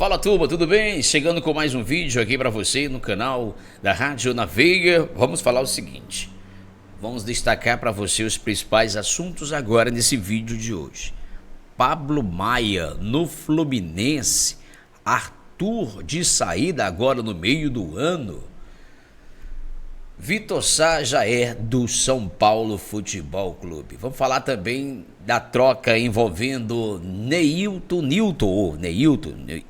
Fala turma, tudo bem? Chegando com mais um vídeo aqui para você no canal da Rádio Na Veiga. Vamos falar o seguinte, vamos destacar para você os principais assuntos agora nesse vídeo de hoje. Pablo Maia no Fluminense, Arthur de saída agora no meio do ano. Vitor Sá já é do São Paulo Futebol Clube. Vamos falar também da troca envolvendo Neilton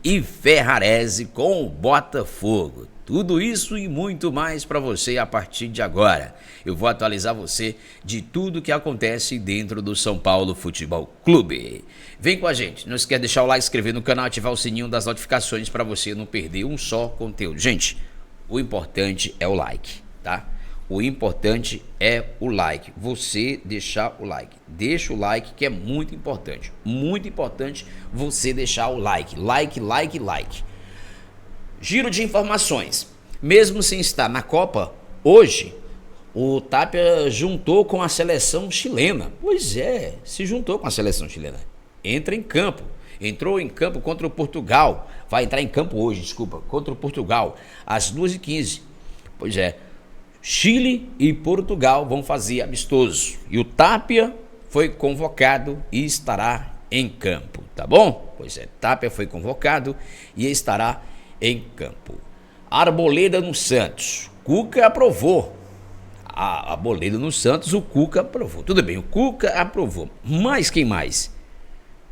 e Ferrarese com o Botafogo. Tudo isso e muito mais para você a partir de agora. Eu vou atualizar você de tudo que acontece dentro do São Paulo Futebol Clube. Vem com a gente. Não esquece de deixar o like, se inscrever no canal, ativar o sininho das notificações para você não perder um só conteúdo. Gente, o importante é o like. Tá? O importante é o like, você deixar o like, deixa o like que é muito importante você deixar o like, like. Giro de informações, mesmo sem estar na Copa, hoje o Tapia juntou com a seleção chilena, pois é, se juntou com a seleção chilena, entrou em campo contra o Portugal, vai entrar em campo hoje, contra o Portugal, às 2h15, pois é, Chile e Portugal vão fazer amistoso. E o Tapia foi convocado e estará em campo, tá bom? Pois é, Tapia foi convocado e estará em campo. Arboleda no Santos. Cuca aprovou. A Arboleda no Santos, o Cuca aprovou. Tudo bem, o Cuca aprovou. Mas quem mais?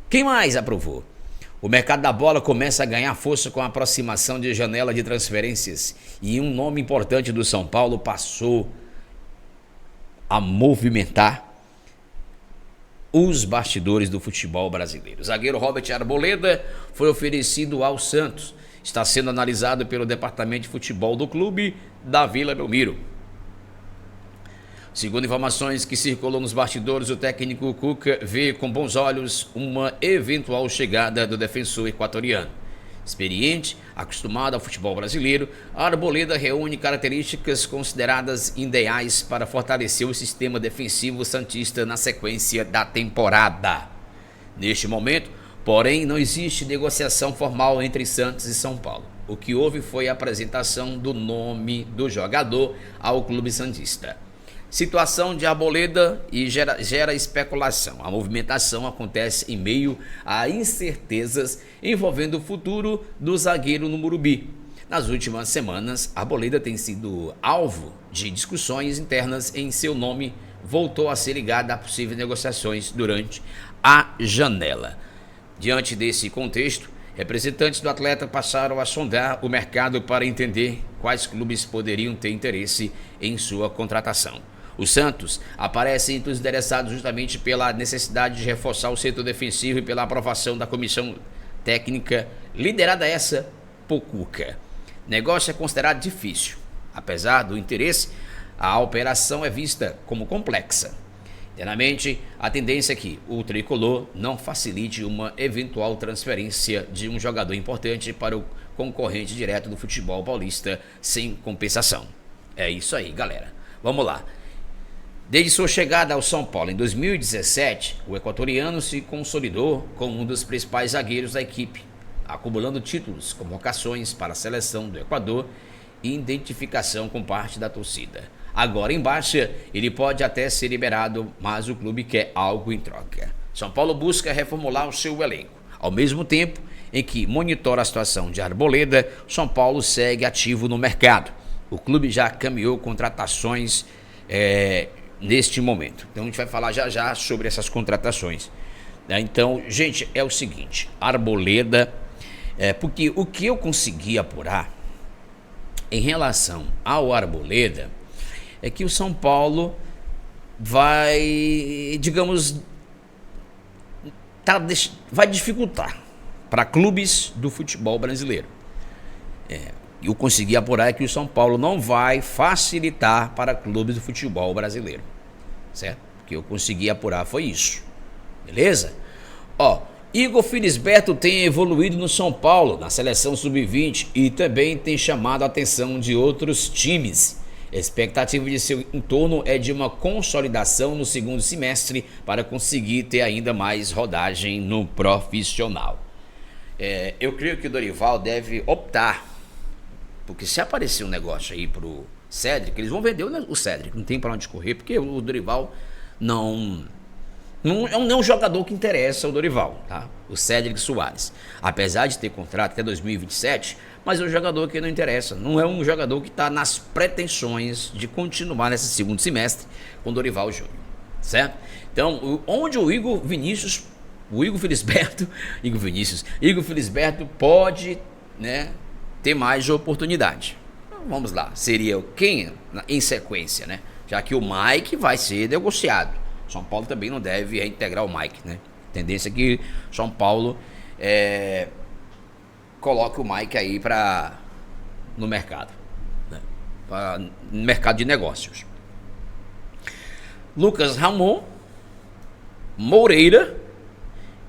Quem mais aprovou? O mercado da bola começa a ganhar força com a aproximação de janela de transferências e um nome importante do São Paulo passou a movimentar os bastidores do futebol brasileiro. O zagueiro Robert Arboleda foi oferecido ao Santos. Está sendo analisado pelo departamento de futebol do clube da Vila Belmiro. Segundo informações que circulam nos bastidores, o técnico Cuca vê com bons olhos uma eventual chegada do defensor equatoriano. Experiente, acostumado ao futebol brasileiro, a Arboleda reúne características consideradas ideais para fortalecer o sistema defensivo santista na sequência da temporada. Neste momento, porém, não existe negociação formal entre Santos e São Paulo. O que houve foi a apresentação do nome do jogador ao clube santista. Situação de Arboleda e gera especulação. A movimentação acontece em meio a incertezas envolvendo o futuro do zagueiro no Morumbi. Nas últimas semanas, Arboleda tem sido alvo de discussões internas em seu nome, voltou a ser ligado a possíveis negociações durante a janela. Diante desse contexto, representantes do atleta passaram a sondar o mercado para entender quais clubes poderiam ter interesse em sua contratação. O Santos aparece entre os interessados justamente pela necessidade de reforçar o setor defensivo e pela aprovação da comissão técnica, liderada por Cuca. Negócio é considerado difícil. Apesar do interesse, a operação é vista como complexa. Internamente, a tendência é que o tricolor não facilite uma eventual transferência de um jogador importante para o concorrente direto do futebol paulista sem compensação. É isso aí, galera. Vamos lá. Desde sua chegada ao São Paulo em 2017, o equatoriano se consolidou como um dos principais zagueiros da equipe, acumulando títulos, convocações para a seleção do Equador e identificação com parte da torcida. Agora em baixa, ele pode até ser liberado, mas o clube quer algo em troca. São Paulo busca reformular o seu elenco. Ao mesmo tempo em que monitora a situação de Arboleda, São Paulo segue ativo no mercado. O clube já caminhou contratações neste momento. Então a gente vai falar já sobre essas contratações. Então, gente, é o seguinte, Arboleda, porque o que eu consegui apurar em relação ao Arboleda é que o São Paulo vai, digamos, vai dificultar para clubes do futebol brasileiro. Eu consegui apurar que o São Paulo não vai facilitar para clubes do futebol brasileiro, certo? O que eu consegui apurar foi isso, beleza? Igor Felisberto tem evoluído no São Paulo, na seleção sub-20 e também tem chamado a atenção de outros times. A expectativa de seu entorno é de uma consolidação no segundo semestre para conseguir ter ainda mais rodagem no profissional. Eu creio que o Dorival deve optar, porque se aparecer um negócio aí pro Cédric, eles vão vender o Cédric, não tem para onde correr, porque o Dorival não é um jogador que interessa ao Dorival, tá? O Cédric Soares, apesar de ter contrato até 2027, mas é um jogador que não interessa, não é um jogador que está nas pretensões de continuar nesse segundo semestre com o Dorival Júnior, certo? Então, onde o Igor Felisberto pode, né, ter mais oportunidade. Então, vamos lá, seria quem em sequência, né? Já que o Mike vai ser negociado. São Paulo também não deve reintegrar o Mike, né? Tendência é que São Paulo coloque o Mike aí no mercado, né? No mercado de negócios. Lucas Ramon, Moreira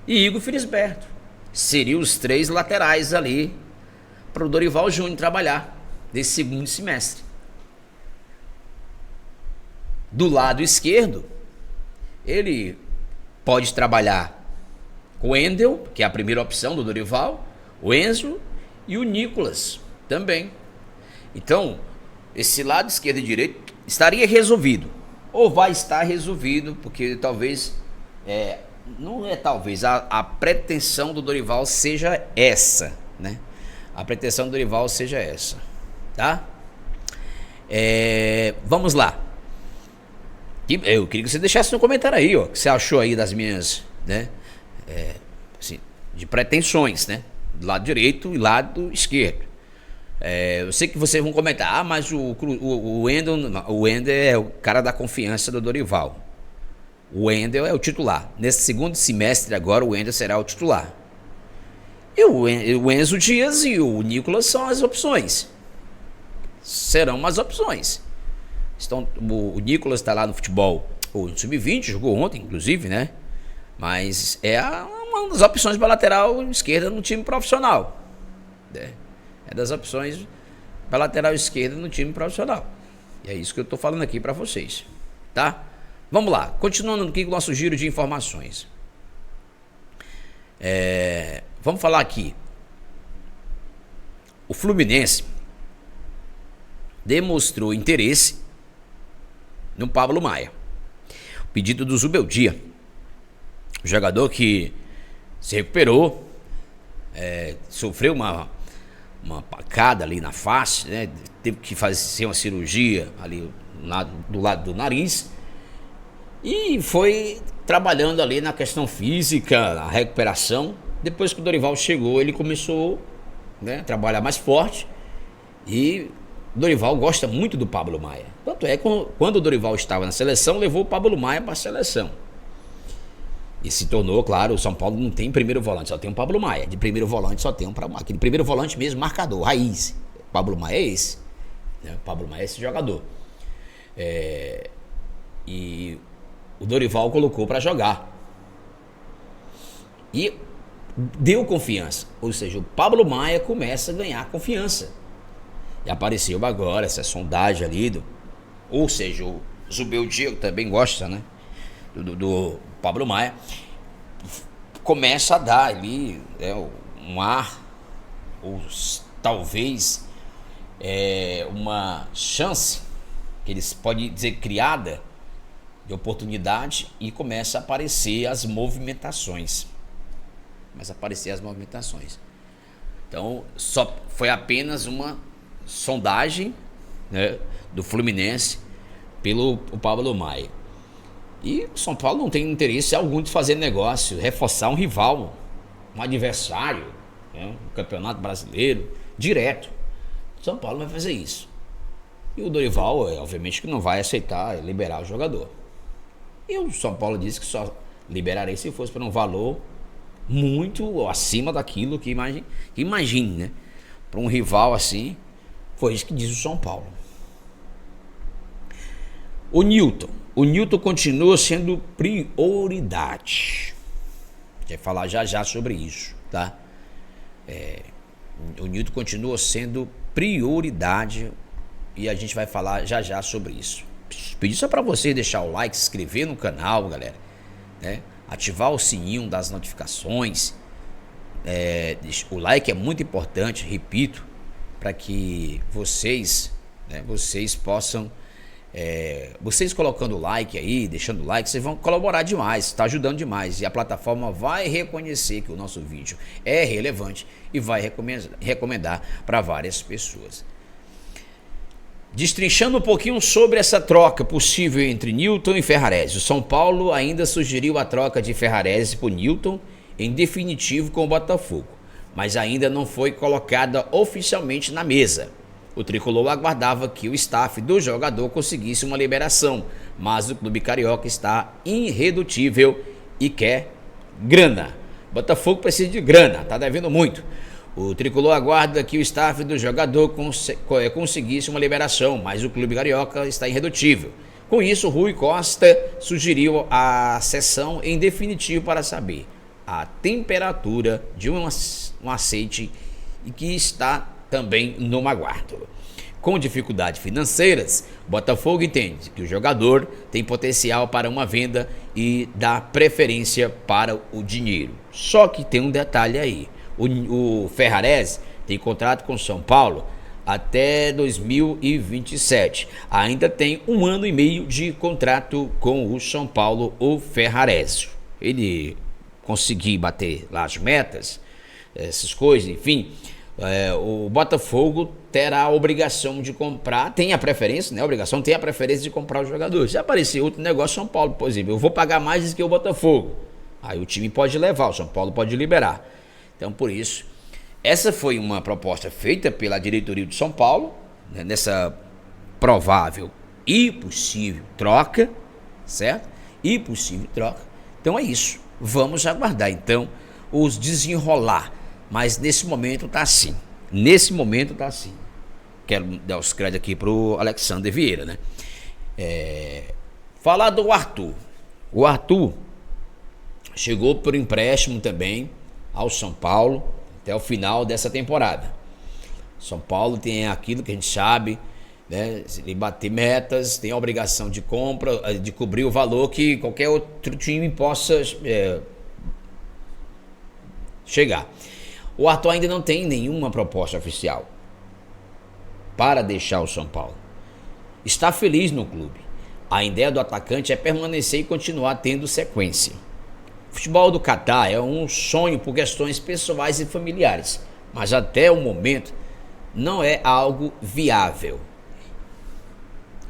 e Igor Felisberto seriam os 3 laterais ali para o Dorival Júnior trabalhar nesse segundo semestre. Do lado esquerdo, ele pode trabalhar com o Wendel, que é a primeira opção do Dorival, o Enzo e o Nicolas também. Então, esse lado esquerdo e direito estaria resolvido, ou vai estar resolvido, porque talvez, a pretensão do Dorival seja essa, né? A pretensão do Dorival seja essa, tá? Vamos lá. Eu queria que você deixasse no comentário aí, ó, o que você achou aí das minhas, né, assim, de pretensões, né, do lado direito e lado esquerdo. Eu sei que vocês vão comentar, mas o Wendel é o cara da confiança do Dorival. O Wendel é o titular. Nesse segundo semestre agora, o Wendel será o titular. E o Enzo Dias e o Nicolas são as opções. Serão umas opções. O Nicolas está lá no futebol, ou no sub-20, jogou ontem, inclusive, né? Mas é uma das opções para lateral esquerda no time profissional, né? É das opções para lateral esquerda no time profissional. E é isso que eu estou falando aqui para vocês, tá? Vamos lá, continuando aqui com o nosso giro de informações. Vamos falar aqui. O Fluminense demonstrou interesse no Pablo Maia. O pedido do Zubeldia, o jogador que se recuperou, sofreu uma pacada ali na face, né? Teve que fazer uma cirurgia ali do lado do nariz e foi trabalhando ali na questão física, na recuperação. Depois que o Dorival chegou, ele começou, né, a trabalhar mais forte, e o Dorival gosta muito do Pablo Maia. Tanto é que quando o Dorival estava na seleção, levou o Pablo Maia para a seleção. E se tornou, claro, o São Paulo não tem primeiro volante, só tem um Pablo Maia. De primeiro volante só tem aquele primeiro volante mesmo, marcador, raiz. O Pablo Maia é esse, né? O Pablo Maia é esse jogador. E o Dorival colocou para jogar. E deu confiança. Ou seja, o Pablo Maia começa a ganhar confiança. E apareceu agora essa sondagem ali, ou seja, o Zubeldia também gosta, né, do Pablo Maia, começa a dar ali, um ar, ou talvez uma chance, que eles podem dizer criada, de oportunidade, e começa a aparecer as movimentações. Então, só foi apenas uma sondagem, né, do Fluminense pelo Pablo Maia. E o São Paulo não tem interesse algum de fazer negócio, reforçar um rival, um adversário, né, no Campeonato Brasileiro, direto. O São Paulo vai fazer isso. E o Dorival, obviamente, que não vai aceitar liberar o jogador. E o São Paulo disse que só liberaria se fosse para um valor muito acima daquilo que imagine, né? Para um rival assim. Foi isso que diz o São Paulo. O Newton continua sendo prioridade. A gente vai falar já sobre isso, tá? O Newton continua sendo prioridade e a gente vai falar já sobre isso. Pedir só para você deixar o like, se inscrever no canal, galera, né? Ativar o sininho das notificações, O like é muito importante, repito, para que vocês, né, vocês possam, vocês colocando like aí, deixando like, vocês vão colaborar demais, está ajudando demais, e a plataforma vai reconhecer que o nosso vídeo é relevante e vai recomendar para várias pessoas. Destrinchando um pouquinho sobre essa troca possível entre Newton e Ferrarese, o São Paulo ainda sugeriu a troca de Ferrarese por Newton em definitivo com o Botafogo, mas ainda não foi colocada oficialmente na mesa. O tricolor aguardava que o staff do jogador conseguisse uma liberação, mas o clube carioca está irredutível e quer grana. Botafogo precisa de grana, está devendo muito. O tricolor aguarda que o staff do jogador conseguisse uma liberação, mas o clube carioca está irredutível. Com isso, Rui Costa sugeriu a sessão em definitivo para saber a temperatura de um aceite e que está também no aguardo. Com dificuldades financeiras, Botafogo entende que o jogador tem potencial para uma venda e dá preferência para o dinheiro. Só que tem um detalhe aí. O Ferrarese tem contrato com São Paulo até 2027. Ainda tem 1 ano e meio de contrato com o São Paulo, o Ferrarese. Ele conseguir bater lá as metas, essas coisas, enfim, o Botafogo terá a obrigação de comprar, tem a preferência, né? A obrigação tem a preferência de comprar os jogadores. Se aparecer outro negócio, São Paulo, por exemplo, eu vou pagar mais do que o Botafogo. Aí o time pode levar, o São Paulo pode liberar. Então, por isso, essa foi uma proposta feita pela diretoria de São Paulo, né, nessa provável e possível troca, certo? E possível troca. Então é isso. Vamos aguardar, então, os desenrolar. Mas nesse momento tá assim. Nesse momento tá assim. Quero dar os créditos aqui pro Alexander Vieira, né? Falar do Arthur. O Arthur chegou por empréstimo também ao São Paulo até o final dessa temporada. São Paulo tem aquilo que a gente sabe, né? Se ele bater metas, tem a obrigação de compra, de cobrir o valor que qualquer outro time possa chegar. O Arthur ainda não tem nenhuma proposta oficial para deixar o São Paulo. Está feliz no clube. A ideia do atacante é permanecer e continuar tendo sequência. O futebol do Catar é um sonho por questões pessoais e familiares, mas até o momento não é algo viável.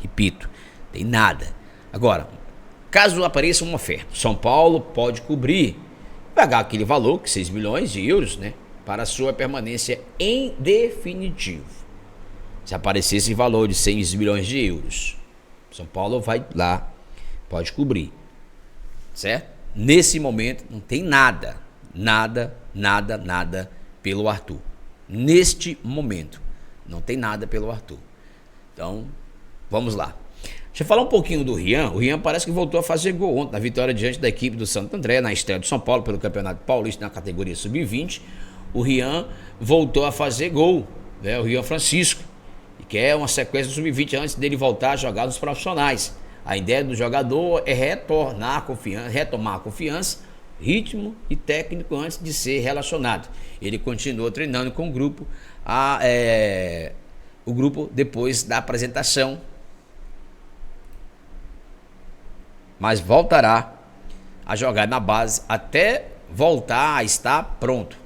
Repito, tem nada. Agora, caso apareça uma oferta, São Paulo pode cobrir, pagar aquele valor, que 6 milhões de euros, né, para a sua permanência em definitivo. Se aparecer esse valor de 6 milhões de euros, São Paulo vai lá, pode cobrir, certo? Nesse momento não tem nada pelo Arthur. Neste momento não tem nada pelo Arthur. Então, vamos lá. Deixa eu falar um pouquinho do Rian. O Rian parece que voltou a fazer gol ontem na vitória diante da equipe do Santo André, na estreia do São Paulo pelo Campeonato Paulista na categoria Sub-20. O Rian voltou a fazer gol, né? O Rian Francisco, que é uma sequência do Sub-20 antes dele voltar a jogar nos profissionais. A ideia do jogador é retomar a confiança, ritmo e técnico antes de ser relacionado. Ele continuou treinando com o grupo, o grupo depois da apresentação, mas voltará a jogar na base até voltar a estar pronto.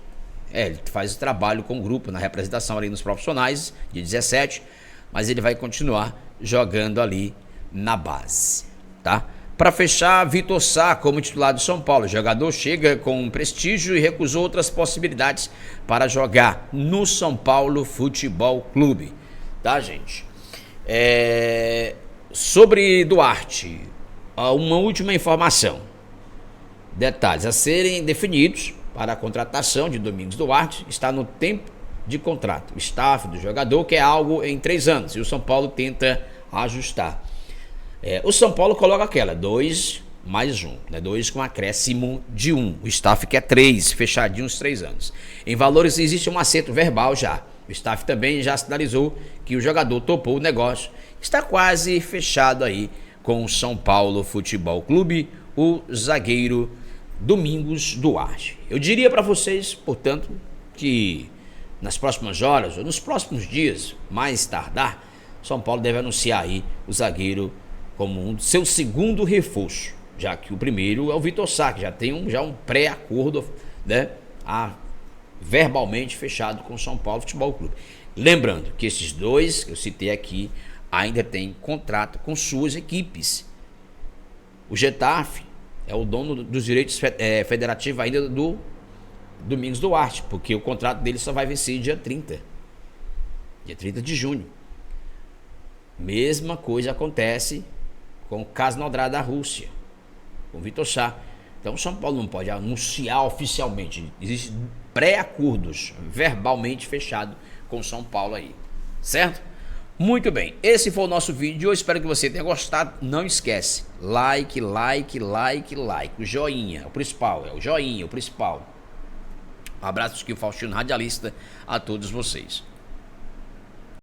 Ele faz o trabalho com o grupo na representação ali nos profissionais de 17, mas ele vai continuar jogando ali na base, tá? Para fechar, Vitor Sá como titular do São Paulo. O jogador chega com prestígio e recusou outras possibilidades para jogar no São Paulo Futebol Clube, tá, gente? Sobre Duarte, uma última informação. Detalhes a serem definidos para a contratação de Domingos Duarte. Está no tempo de contrato. O staff do jogador quer algo em 3 anos e o São Paulo tenta ajustar. O São Paulo coloca aquela 2 mais 1, né? 2 com acréscimo de 1. O staff quer 3, fechadinho uns 3 anos. Em valores existe um acerto verbal já. O staff também já sinalizou que o jogador topou o negócio. Está quase fechado aí com o São Paulo Futebol Clube, o zagueiro Domingos Duarte. Eu diria para vocês, portanto, que nas próximas horas ou nos próximos dias, mais tardar, São Paulo deve anunciar aí o zagueiro como seu segundo reforço, já que o primeiro é o Vitor Sá, que já tem um pré-acordo, né, verbalmente fechado com o São Paulo Futebol Clube. Lembrando que esses dois que eu citei aqui ainda têm contrato com suas equipes. O Getafe é o dono dos direitos federativos ainda do Domingos Duarte, porque o contrato dele só vai vencer dia 30 de junho. Mesma coisa acontece com o Krasnodar da Rússia, com o Vitor Sá. Então o São Paulo não pode anunciar oficialmente, existem pré-acordos verbalmente fechados com o São Paulo aí, certo? Muito bem, esse foi o nosso vídeo, eu espero que você tenha gostado. Não esquece, like, o joinha, o principal, Um abraço aqui, o Faustino Radialista, a todos vocês.